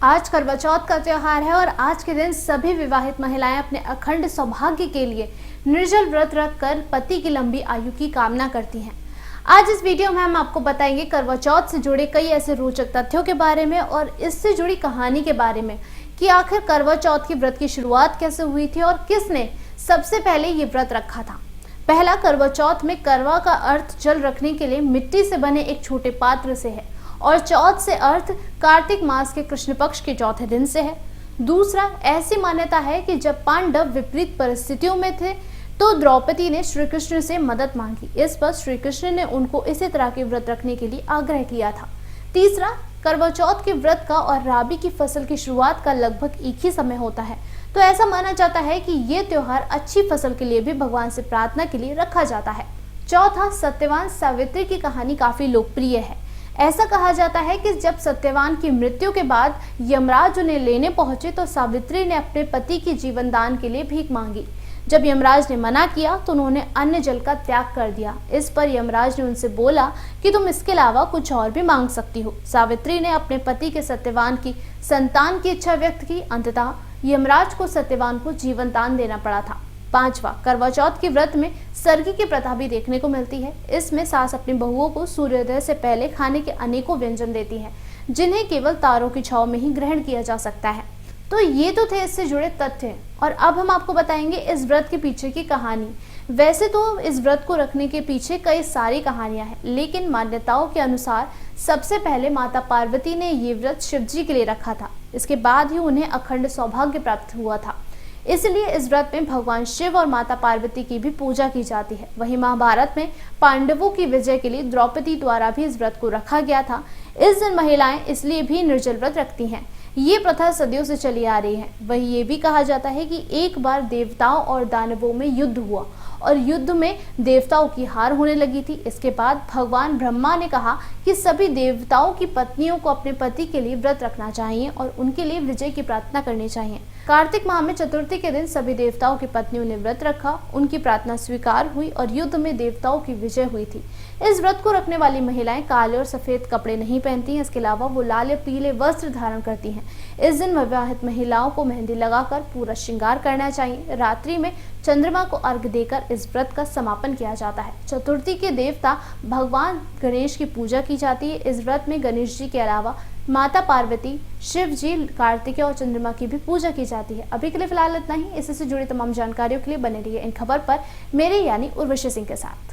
आज करवा चौथ का त्योहार है और आज के दिन सभी विवाहित महिलाएं अपने अखंड सौभाग्य के लिए निर्जल व्रत रखकर पति की लंबी आयु की कामना करती हैं। आज इस वीडियो में हम आपको बताएंगे करवा चौथ से जुड़े कई ऐसे रोचक तथ्यों के बारे में और इससे जुड़ी कहानी के बारे में कि आखिर करवा चौथ की व्रत की शुरुआत कैसे हुई थी और किसने सबसे पहले ये व्रत रखा था। पहला करवा चौथ में करवा का अर्थ जल रखने के लिए मिट्टी से बने एक छोटे पात्र से है और चौथ से अर्थ कार्तिक मास के कृष्ण पक्ष के चौथे दिन से है। दूसरा, ऐसी मान्यता है कि जब पांडव विपरीत परिस्थितियों में थे तो द्रौपदी ने श्री कृष्ण से मदद मांगी। इस पर श्री कृष्ण ने उनको इसी तरह के व्रत रखने के लिए आग्रह किया था। तीसरा, करवा चौथ के व्रत का और राबी की फसल की शुरुआत का लगभग एक ही समय होता है, तो ऐसा माना जाता है कि ये त्योहार अच्छी फसल के लिए भी भगवान से प्रार्थना के लिए रखा जाता है। चौथा, सत्यवान सावित्री की कहानी काफी लोकप्रिय है। ऐसा कहा जाता है कि जब सत्यवान की मृत्यु के बाद यमराज उन्हें लेने पहुंचे तो सावित्री ने अपने पति की जीवन दान के लिए भीख मांगी। जब यमराज ने मना किया तो उन्होंने अन्न जल का त्याग कर दिया। इस पर यमराज ने उनसे बोला कि तुम इसके अलावा कुछ और भी मांग सकती हो। सावित्री ने अपने पति के सत्यवान की संतान की इच्छा व्यक्त की। अंततः यमराज को सत्यवान को जीवन दान देना पड़ा था। पांचवा, करवा चौथ के व्रत में सर्गी की प्रथा भी देखने को मिलती है। इसमें सास अपनी बहुओं को सूर्योदय से पहले खाने के अनेकों व्यंजन देती है, जिन्हें केवल तारों की छांव में ही ग्रहण किया जा सकता है। तो ये तो थे इससे जुड़े तथ्य और अब हम आपको बताएंगे इस व्रत के पीछे की कहानी। वैसे तो इस व्रत को रखने के पीछे कई सारी कहानियां हैं, लेकिन मान्यताओं के अनुसार सबसे पहले माता पार्वती ने ये व्रत शिव जी के लिए रखा था। इसके बाद ही उन्हें अखंड सौभाग्य प्राप्त हुआ था। इसलिए इस व्रत में भगवान शिव और माता पार्वती की भी पूजा की जाती है। वहीं महाभारत में पांडवों की विजय के लिए द्रौपदी द्वारा भी इस व्रत को रखा गया था। इस दिन महिलाएं इसलिए भी निर्जल व्रत रखती हैं। ये प्रथा सदियों से चली आ रही है। वहीं ये भी कहा जाता है कि एक बार देवताओं और दानवों में युद्ध हुआ और युद्ध में देवताओं की हार होने लगी थी। इसके बाद भगवान ब्रह्मा ने कहा कि सभी देवताओं की पत्नियों को अपने पति के लिए व्रत रखना चाहिए और उनके लिए विजय की प्रार्थना करनी चाहिए। कार्तिक माह में चतुर्थी के दिन सभी देवताओं की पत्नियों ने व्रत रखा, उनकी प्रार्थना स्वीकार हुई और युद्ध में देवताओं की विजय हुई थी। इस व्रत को रखने वाली महिलाएं काले और सफेद कपड़े नहीं पहनती हैं। इसके अलावा वो लाल या पीले वस्त्र धारण करती हैं। इस दिन विवाहित महिलाओं को मेहंदी लगाकर पूरा श्रृंगार करना चाहिए। रात्रि में चंद्रमा को अर्घ्य देकर इस व्रत का समापन किया जाता है। चतुर्थी के देवता भगवान गणेश की पूजा की जाती है। इस व्रत में गणेश जी के अलावा माता पार्वती, शिव जी, कार्तिकेय और चंद्रमा की भी पूजा की जाती है। अभी के लिए फिलहाल इतना ही। इससे जुड़ी तमाम जानकारियों के लिए बने रहिए इन खबर पर मेरे यानी उर्वशी सिंह के साथ।